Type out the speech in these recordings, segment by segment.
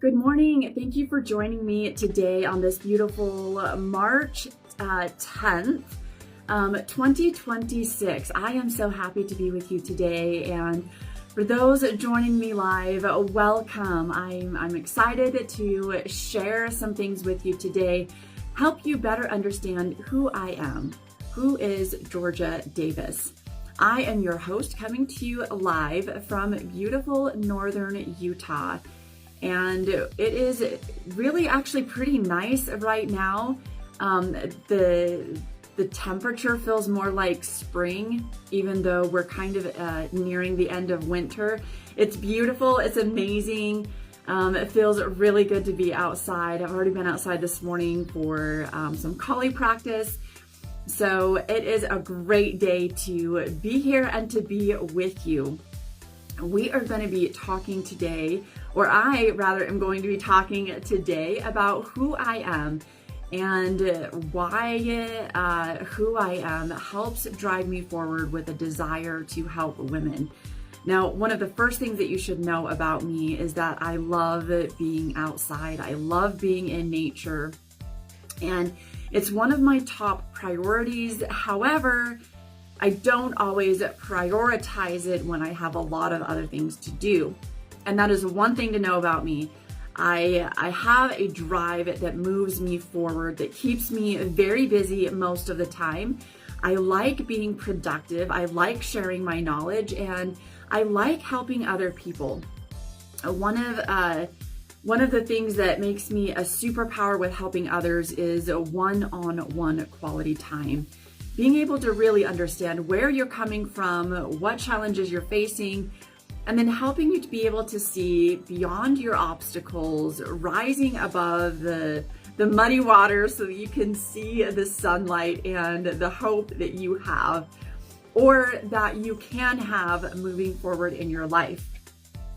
Good morning. Thank you for joining me today on this beautiful March 10th, 2026. I am so happy to be with you today. And for those joining me live, welcome. I'm excited to share some things with you today, help you better understand who I am. Who is Georgia Davis? I am your host coming to you live from beautiful northern Utah. And it is really actually pretty nice right now. The temperature feels more like spring, even though we're kind of nearing the end of winter. It's beautiful, it's amazing. It feels really good to be outside. I've already been outside this morning for some collie practice. So it is a great day to be here and to be with you. We are going to be talking today, or I rather am going to be talking today about who I am and why who I am helps drive me forward with a desire to help women. Now, one of the first things that you should know about me is that I love being outside. I love being in nature, and it's one of my top priorities. However, I don't always prioritize it when I have a lot of other things to do. And that is one thing to know about me. I have a drive that moves me forward, that keeps me very busy most of the time. I like being productive. I like sharing my knowledge, and I like helping other people. One of the things that makes me a superpower with helping others is a one-on-one quality time. Being able to really understand where you're coming from, what challenges you're facing, and then helping you to be able to see beyond your obstacles, rising above the muddy water so that you can see the sunlight and the hope that you have or that you can have moving forward in your life.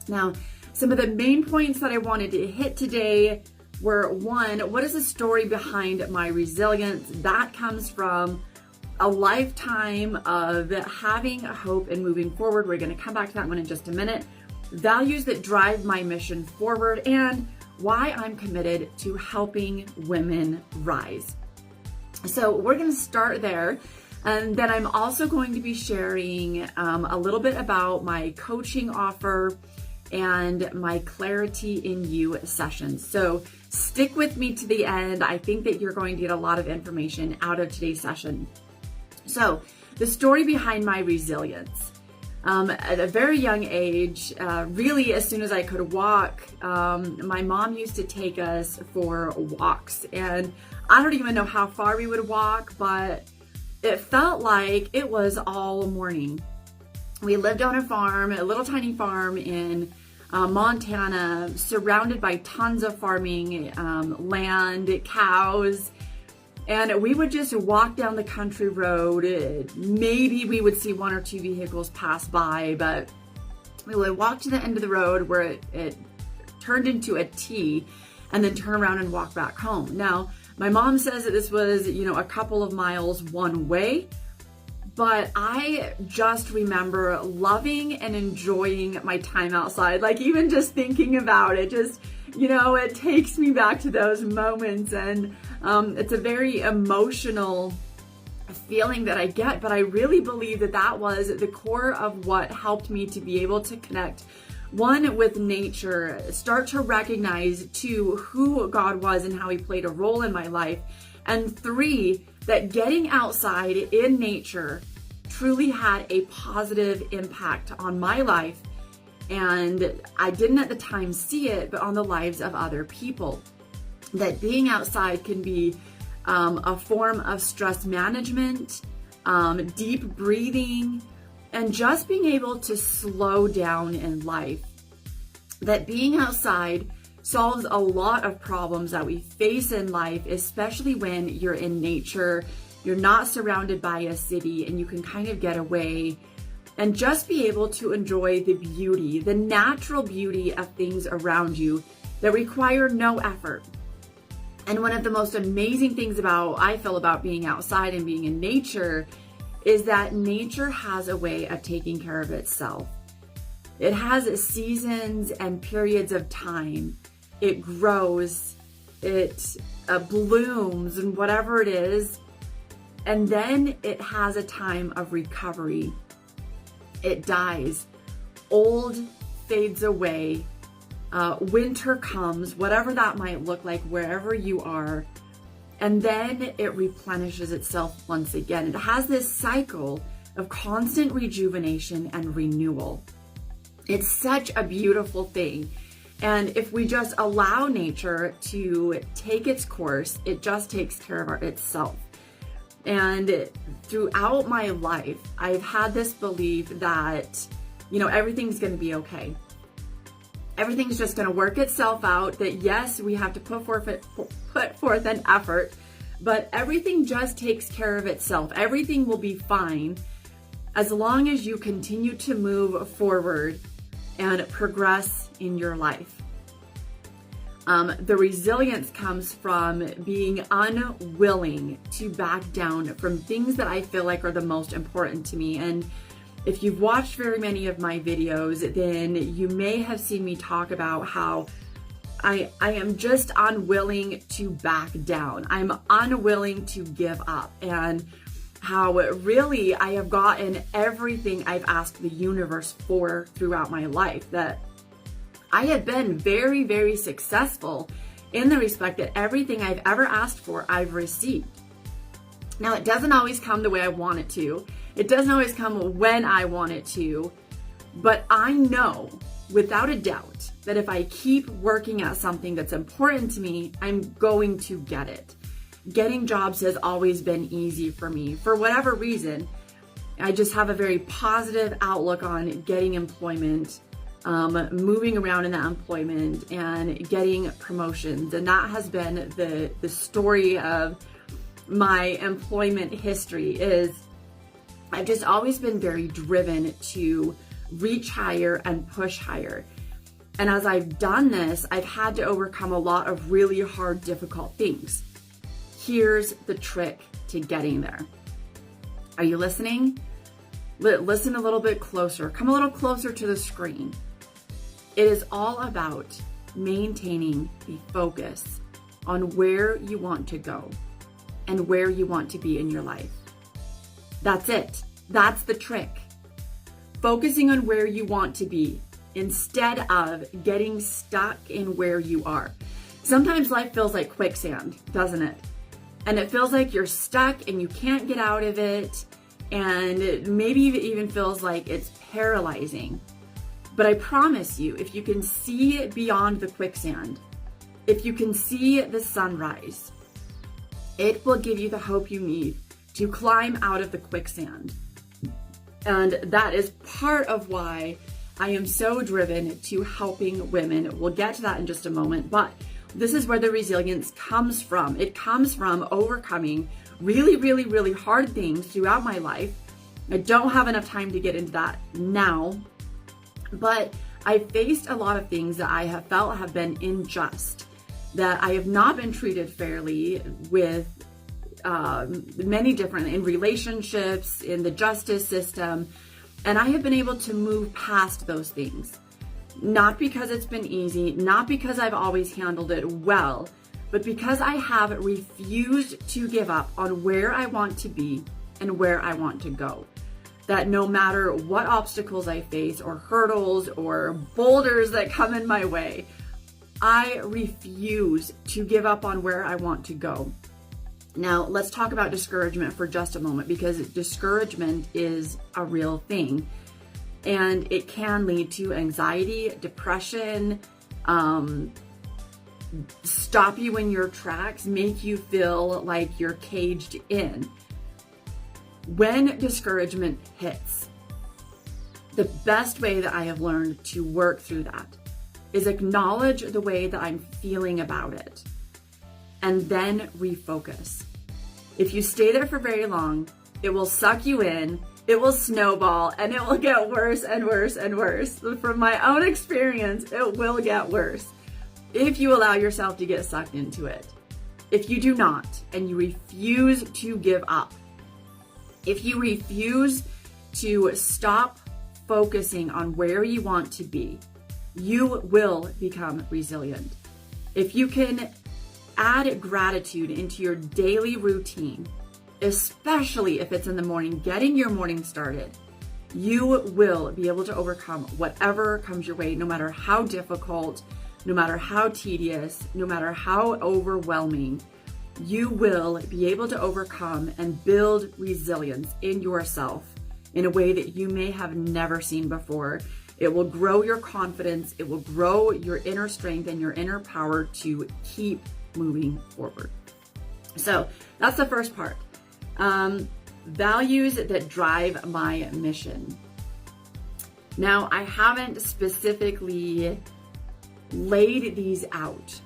Now, some of the main points that I wanted to hit today were, one, what is the story behind my resilience? That comes from a lifetime of having hope and moving forward. We're going to come back to that one in just a minute. Values that drive my mission forward, and why I'm committed to helping women rise. So we're going to start there. And then I'm also going to be sharing a little bit about my coaching offer and my Clarity in You sessions. So stick with me to the end. I think that you're going to get a lot of information out of today's session. So the story behind my resilience. At a very young age, really as soon as I could walk, my mom used to take us for walks. And I don't even know how far we would walk, but it felt like it was all morning. We lived on a farm, a little tiny farm in Montana, surrounded by tons of farming land, cows. And we would just walk down the country road. Maybe we would see one or two vehicles pass by, but we would walk to the end of the road where it turned into a T and then turn around and walk back home. Now, my mom says that this was, a couple of miles one way, but I just remember loving and enjoying my time outside. Like, even just thinking about it, it takes me back to those moments, and it's a very emotional feeling that I get, but I really believe that was the core of what helped me to be able to connect, one, with nature, start to recognize, two, who God was and how he played a role in my life, and three, that getting outside in nature truly had a positive impact on my life. And I didn't at the time see it, but on the lives of other people. That being outside can be a form of stress management, deep breathing, and just being able to slow down in life. That being outside solves a lot of problems that we face in life, especially when you're in nature, you're not surrounded by a city, and you can kind of get away and just be able to enjoy the beauty, the natural beauty of things around you that require no effort. And one of the most amazing things I feel about being outside and being in nature is that nature has a way of taking care of itself. It has seasons and periods of time. it grows, it blooms, and whatever it is. And then it has a time of recovery. It dies. Old fades away. Winter comes, whatever that might look like, wherever you are. And then it replenishes itself once again. It has this cycle of constant rejuvenation and renewal. It's such a beautiful thing. And if we just allow nature to take its course, it just takes care of itself. And throughout my life, I've had this belief that, everything's going to be okay. Everything's just going to work itself out, that yes, we have to put forth an effort, but everything just takes care of itself. Everything will be fine as long as you continue to move forward and progress in your life. The resilience comes from being unwilling to back down from things that I feel like are the most important to me. And if you've watched very many of my videos, then you may have seen me talk about how I am just unwilling to back down. I'm unwilling to give up, and how really I have gotten everything I've asked the universe for throughout my life. That I have been very, very successful in the respect that everything I've ever asked for, I've received. Now, it doesn't always come the way I want it to. It doesn't always come when I want it to. But I know without a doubt that if I keep working at something that's important to me, I'm going to get it. Getting jobs has always been easy for me. For whatever reason, I just have a very positive outlook on getting employment, moving around in that employment, and getting promotions. And that has been the story of my employment history. Is I've just always been very driven to reach higher and push higher. And as I've done this, I've had to overcome a lot of really hard, difficult things. Here's the trick to getting there. Are you listening? Listen a little bit closer. Come a little closer to the screen. It is all about maintaining a focus on where you want to go and where you want to be in your life. That's it. That's the trick. Focusing on where you want to be instead of getting stuck in where you are. Sometimes life feels like quicksand, doesn't it? And it feels like you're stuck and you can't get out of it. And maybe it even feels like it's paralyzing. But I promise you, if you can see beyond the quicksand, if you can see the sunrise, it will give you the hope you need to climb out of the quicksand. And that is part of why I am so driven to helping women. We'll get to that in just a moment, but this is where the resilience comes from. It comes from overcoming really, really, really hard things throughout my life. I don't have enough time to get into that now, but I faced a lot of things that I have felt have been unjust, that I have not been treated fairly with many different, in relationships, in the justice system. And I have been able to move past those things. Not because it's been easy, not because I've always handled it well, but because I have refused to give up on where I want to be and where I want to go. That no matter what obstacles I face or hurdles or boulders that come in my way, I refuse to give up on where I want to go. Now, let's talk about discouragement for just a moment, because discouragement is a real thing. And it can lead to anxiety, depression, stop you in your tracks, make you feel like you're caged in. When discouragement hits, the best way that I have learned to work through that is acknowledge the way that I'm feeling about it, and then refocus. If you stay there for very long, it will suck you in, it will snowball, and it will get worse and worse and worse. From my own experience, it will get worse if you allow yourself to get sucked into it. If you do not, and you refuse to give up, if you refuse to stop focusing on where you want to be, you will become resilient. If you can add gratitude into your daily routine, especially if it's in the morning, getting your morning started, you will be able to overcome whatever comes your way, no matter how difficult, no matter how tedious, no matter how overwhelming. You will be able to overcome and build resilience in yourself in a way that you may have never seen before. It will grow your confidence. It will grow your inner strength and your inner power to keep moving forward. So that's the first part. Values that drive my mission. Now, I haven't specifically laid these out,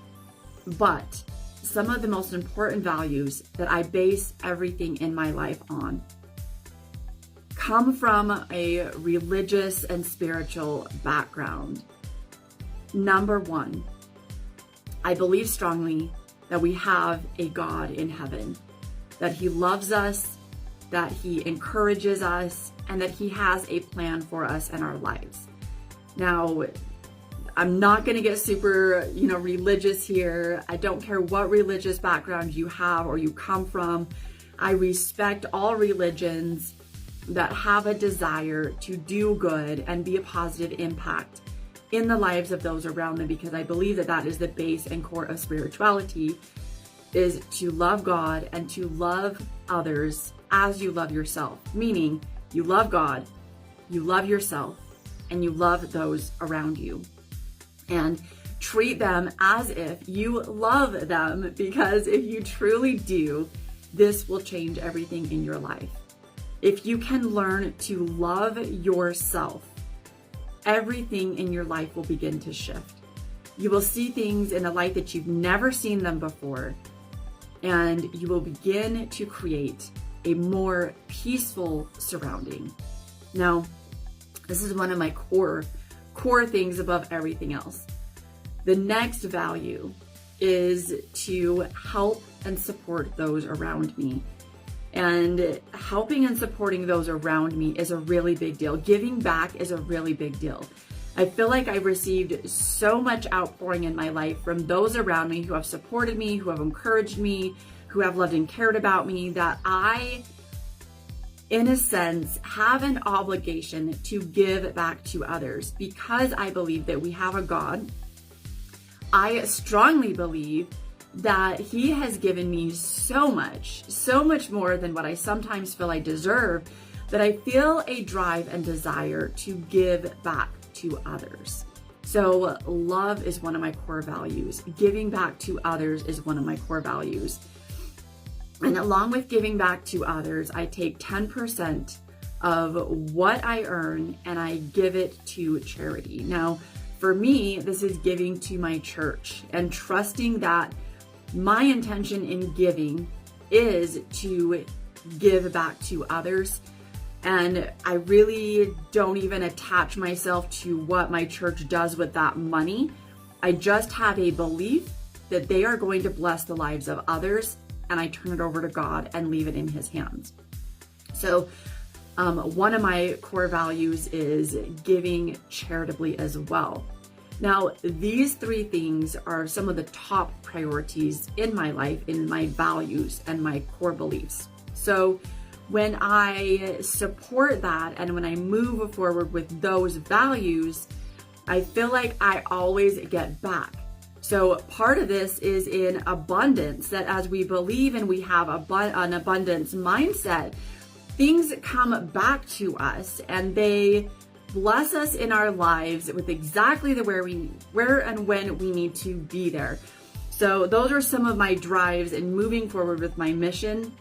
but some of the most important values that I base everything in my life on come from a religious and spiritual background. Number one, I believe strongly that we have a God in heaven, that He loves us, that He encourages us, and that He has a plan for us and our lives. Now, I'm not going to get super, religious here. I don't care what religious background you have or you come from. I respect all religions that have a desire to do good and be a positive impact in the lives of those around them, because I believe that that is the base and core of spirituality, is to love God and to love others as you love yourself. Meaning, you love God, you love yourself, and you love those around you. And treat them as if you love them, because if you truly do, this will change everything in your life. If you can learn to love yourself, everything in your life will begin to shift. You will see things in a light that you've never seen them before, and you will begin to create a more peaceful surrounding. Now, this is one of my core things above everything else. The next value is to help and support those around me. And helping and supporting those around me is a really big deal. Giving back is a really big deal. I feel like I've received so much outpouring in my life from those around me who have supported me, who have encouraged me, who have loved and cared about me, that I, in a sense, have an obligation to give back to others, because I believe that we have a God. I strongly believe that He has given me so much more than what I sometimes feel I deserve, that I feel a drive and desire to give back to others. So love is one of my core values. Giving back to others is one of my core values. And along with giving back to others, I take 10% of what I earn and I give it to charity. Now, for me, this is giving to my church and trusting that my intention in giving is to give back to others. And I really don't even attach myself to what my church does with that money. I just have a belief that they are going to bless the lives of others, and I turn it over to God and leave it in His hands. So one of my core values is giving charitably as well. Now, these three things are some of the top priorities in my life, in my values and my core beliefs. So when I support that and when I move forward with those values, I feel like I always get back. So part of this is in abundance, that as we believe and we have an abundance mindset, things come back to us and they bless us in our lives with exactly where and when we need to be there. So those are some of my drives in moving forward with my mission.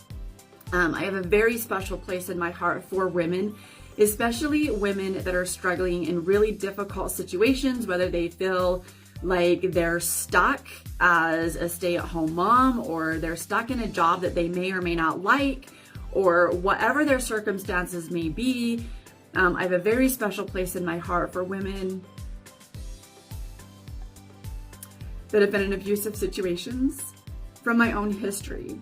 I have a very special place in my heart for women, especially women that are struggling in really difficult situations, whether they feel like they're stuck as a stay-at-home mom, or they're stuck in a job that they may or may not like, or whatever their circumstances may be. I have a very special place in my heart for women that have been in abusive situations from my own history,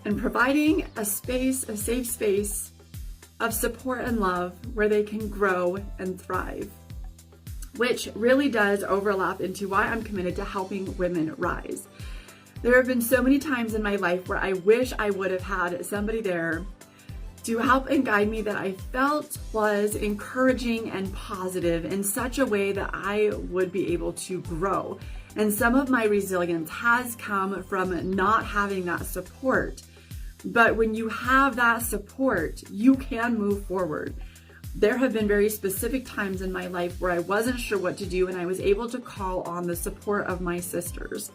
and providing a safe space of support and love where they can grow and thrive. which really does overlap into why I'm committed to helping women rise. There have been so many times in my life where I wish I would have had somebody there to help and guide me that I felt was encouraging and positive in such a way that I would be able to grow. And some of my resilience has come from not having that support. But when you have that support, you can move forward. There have been very specific times in my life where I wasn't sure what to do, and I was able to call on the support of my sisters.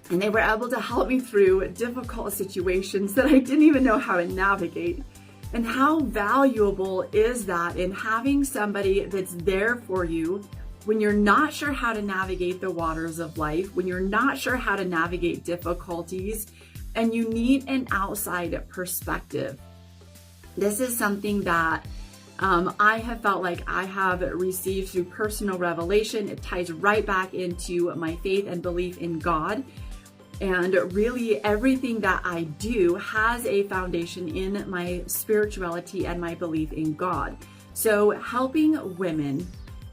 And they were able to help me through difficult situations that I didn't even know how to navigate. And how valuable is that in having somebody that's there for you when you're not sure how to navigate the waters of life, when you're not sure how to navigate difficulties, and you need an outside perspective. This is something that I have felt like I have received through personal revelation. It ties right back into my faith and belief in God. And really everything that I do has a foundation in my spirituality and my belief in God. So helping women,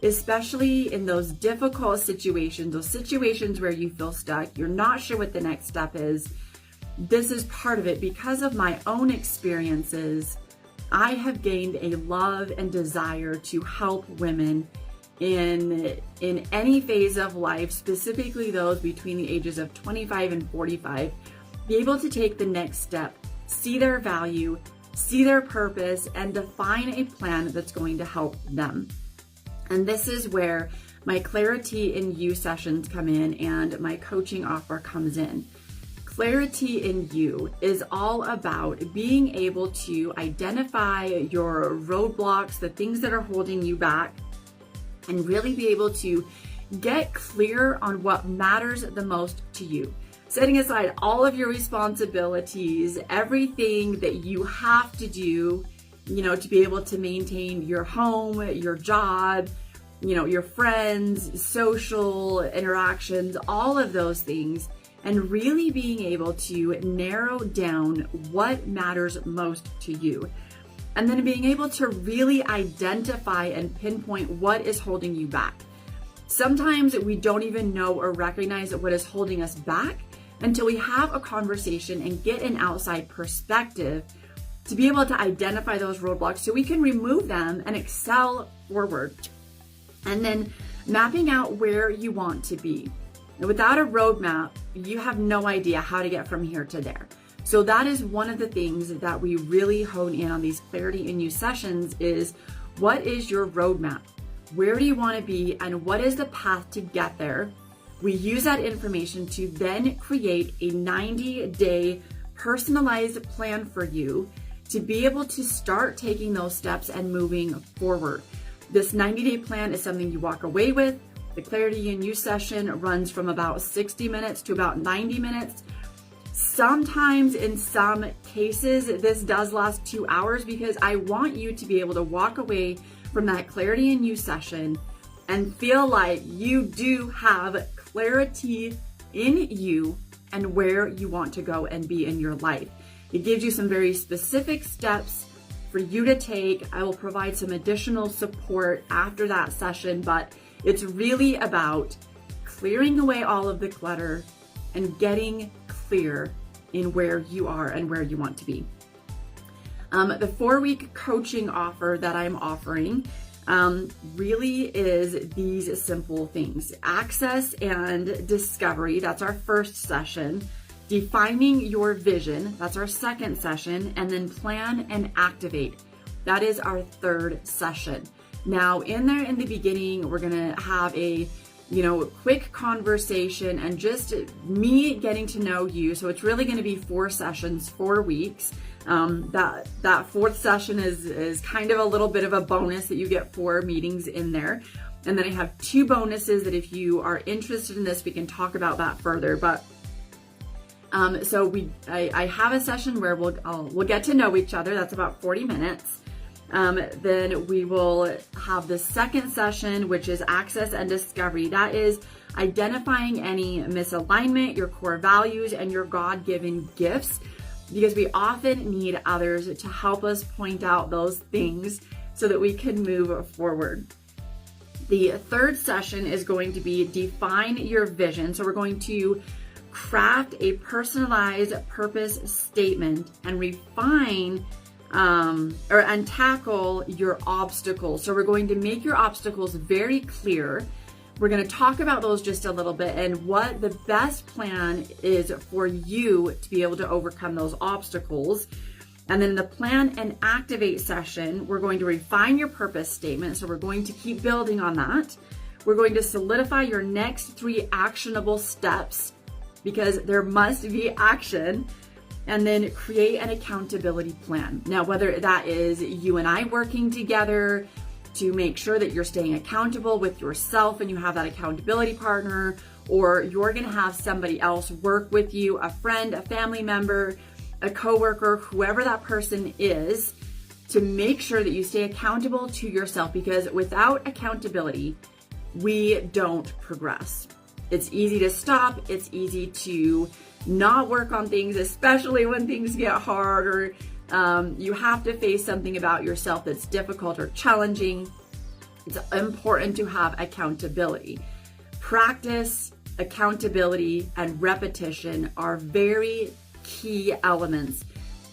especially in those difficult situations, those situations where you feel stuck, you're not sure what the next step is, this is part of it. Because of my own experiences, I have gained a love and desire to help women in any phase of life, specifically those between the ages of 25 and 45, be able to take the next step, see their value, see their purpose, and define a plan that's going to help them. And this is where my Clarity in You sessions come in and my coaching offer comes in. Clarity in You is all about being able to identify your roadblocks, the things that are holding you back, and really be able to get clear on what matters the most to you. Setting aside all of your responsibilities, everything that you have to do, to be able to maintain your home, your job, your friends, social interactions, all of those things, and really being able to narrow down what matters most to you. And then being able to really identify and pinpoint what is holding you back. Sometimes we don't even know or recognize what is holding us back until we have a conversation and get an outside perspective to be able to identify those roadblocks so we can remove them and excel forward. And then mapping out where you want to be. And without a roadmap, you have no idea how to get from here to there. So that is one of the things that we really hone in on these Clarity in You sessions is, what is your roadmap? Where do you want to be and what is the path to get there? We use that information to then create a 90-day personalized plan for you to be able to start taking those steps and moving forward. This 90-day plan is something you walk away with. The Clarity in You session runs from about 60 minutes to about 90 minutes. Sometimes in some cases, this does last 2 hours because I want you to be able to walk away from that Clarity in You session and feel like you do have clarity in you and where you want to go and be in your life. It gives you some very specific steps for you to take. I will provide some additional support after that session, but it's really about clearing away all of the clutter and getting clear in where you are and where you want to be. The 4-week coaching offer that I'm offering really is these simple things. Access and discovery, that's our first session. Defining your vision, that's our second session. And then plan and activate, that is our third session. Now in there in the beginning, we're gonna have a quick conversation and just me getting to know you. So it's really going to be 4 sessions, 4 weeks. That fourth session is kind of a little bit of a bonus that you get 4 meetings in there. And then I have 2 bonuses that if you are interested in this, we can talk about that further. But I have a session where we'll get to know each other. That's about 40 minutes. Then we will have the second session, which is access and discovery. That is identifying any misalignment, your core values, and your God-given gifts, because we often need others to help us point out those things so that we can move forward. The third session is going to be define your vision. So we're going to craft a personalized purpose statement and refine and tackle your obstacles. So we're going to make your obstacles very clear. We're going to talk about those just a little bit and what the best plan is for you to be able to overcome those obstacles. And then the plan and activate session, we're going to refine your purpose statement. So we're going to keep building on that. We're going to solidify your next 3 actionable steps, because there must be action, and then create an accountability plan. Now, whether that is you and I working together to make sure that you're staying accountable with yourself and you have that accountability partner, or you're gonna have somebody else work with you, a friend, a family member, a coworker, whoever that person is, to make sure that you stay accountable to yourself, because without accountability, we don't progress. It's easy to stop. It's easy to not work on things, especially when things get hard or you have to face something about yourself that's difficult or challenging. It's important to have accountability. Practice, accountability, and repetition are very key elements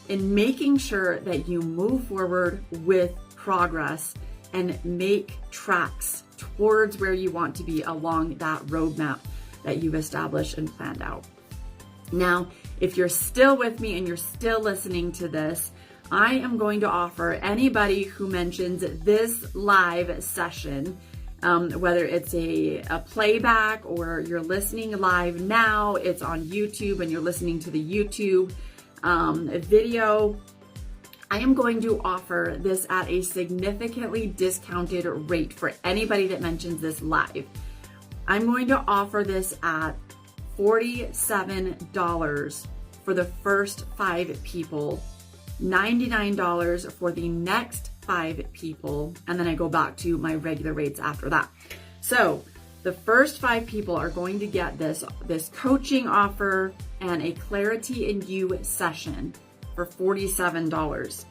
in making sure that you move forward with progress and make tracks towards where you want to be along that roadmap that you've established and planned out. Now, if you're still with me and you're still listening to this, I am going to offer anybody who mentions this live session, whether it's a playback or you're listening live now, it's on YouTube and you're listening to the YouTube video, I am going to offer this at a significantly discounted rate for anybody that mentions this live. I'm going to offer this at $47 for the first 5 people, $99 for the next 5 people, and then I go back to my regular rates after that. So the first 5 people are going to get this coaching offer and a Clarity in You session for $47.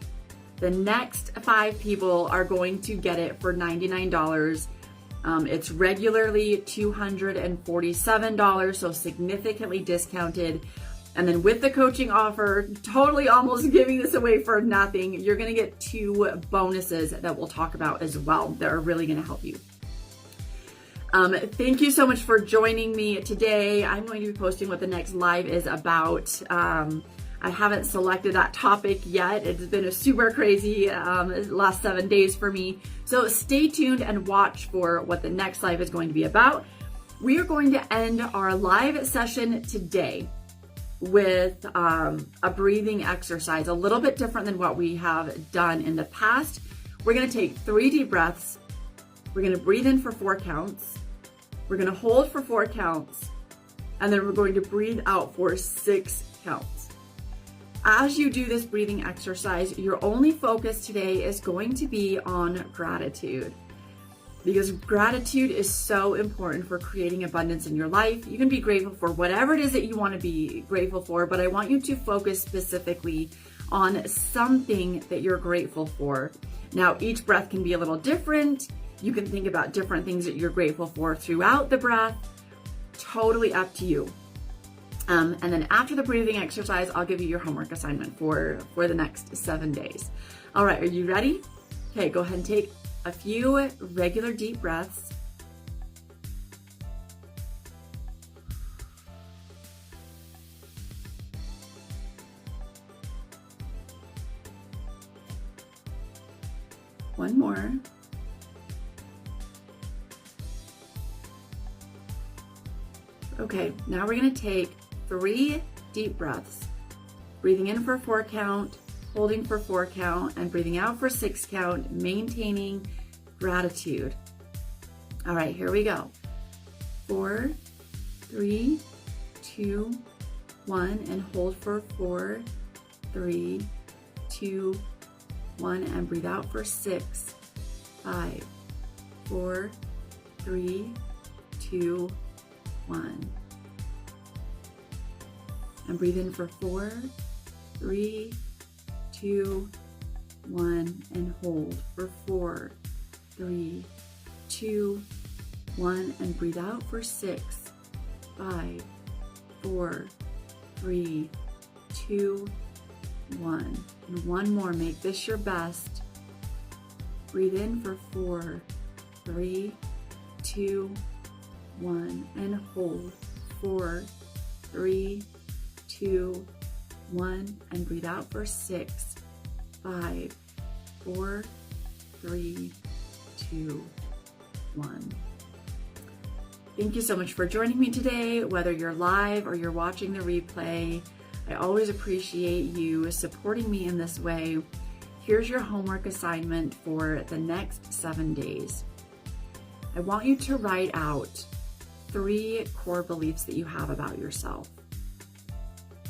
The next 5 people are going to get it for $99. It's regularly $247, so significantly discounted. And then with the coaching offer, totally almost giving this away for nothing, you're gonna get 2 bonuses that we'll talk about as well that are really gonna help you. Thank you so much for joining me today. I'm going to be posting what the next live is about. I haven't selected that topic yet. It's been a super crazy last 7 days for me. So stay tuned and watch for what the next live is going to be about. We are going to end our live session today with a breathing exercise, a little bit different than what we have done in the past. We're going to take 3 deep breaths. We're going to breathe in for 4 counts. We're going to hold for 4 counts. And then we're going to breathe out for 6 counts. As you do this breathing exercise, your only focus today is going to be on gratitude, because gratitude is so important for creating abundance in your life. You can be grateful for whatever it is that you want to be grateful for, but I want you to focus specifically on something that you're grateful for. Now, each breath can be a little different. You can think about different things that you're grateful for throughout the breath. Totally up to you. And then after the breathing exercise, I'll give you your homework assignment for the next 7 days. All right, are you ready? Okay, go ahead and take a few regular deep breaths. One more. Okay, now we're gonna take 3 deep breaths, breathing in for 4 count, holding for 4 count, and breathing out for 6 count, maintaining gratitude. All right, here we go. 4, 3, 2, 1, and hold for 4, 3, 2, 1, and breathe out for 6, 5, 4, 3, 2, 1. And breathe in for 4, 3, 2, 1, and hold for 4, 3, 2, 1, and breathe out for 6, 5, 4, 3, 2, 1. And one more, make this your best. Breathe in for 4, 3, 2, 1, and hold. 4, 3, 2, 1, and breathe out for 6, 5, 4, 3, 2, 1. Thank you so much for joining me today, whether you're live or you're watching the replay. I always appreciate you supporting me in this way. Here's your homework assignment for the next 7 days. I want you to write out 3 core beliefs that you have about yourself.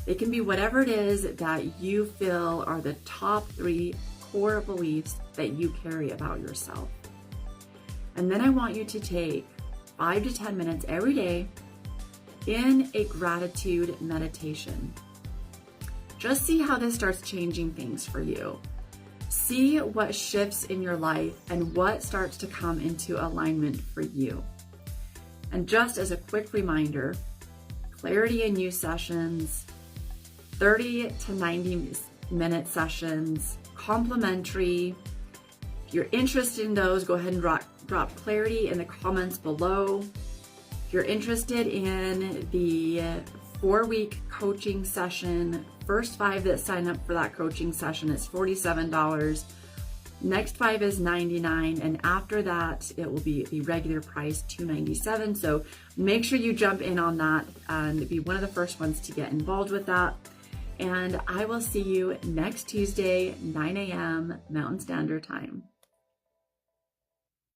It can be whatever it is that you feel are the top 3 core beliefs that you carry about yourself. And then I want you to take 5 to 10 minutes every day in a gratitude meditation. Just see how this starts changing things for you. See what shifts in your life and what starts to come into alignment for you. And just as a quick reminder, Clarity in You sessions, 30 to 90 minute sessions, complimentary. If you're interested in those, go ahead and drop Clarity in the comments below. If you're interested in the 4-week coaching session, first 5 that sign up for that coaching session is $47. Next 5 is $99, and after that, it will be the regular price, $297. So make sure you jump in on that and be one of the first ones to get involved with that. And I will see you next Tuesday, 9 a.m. Mountain Standard Time.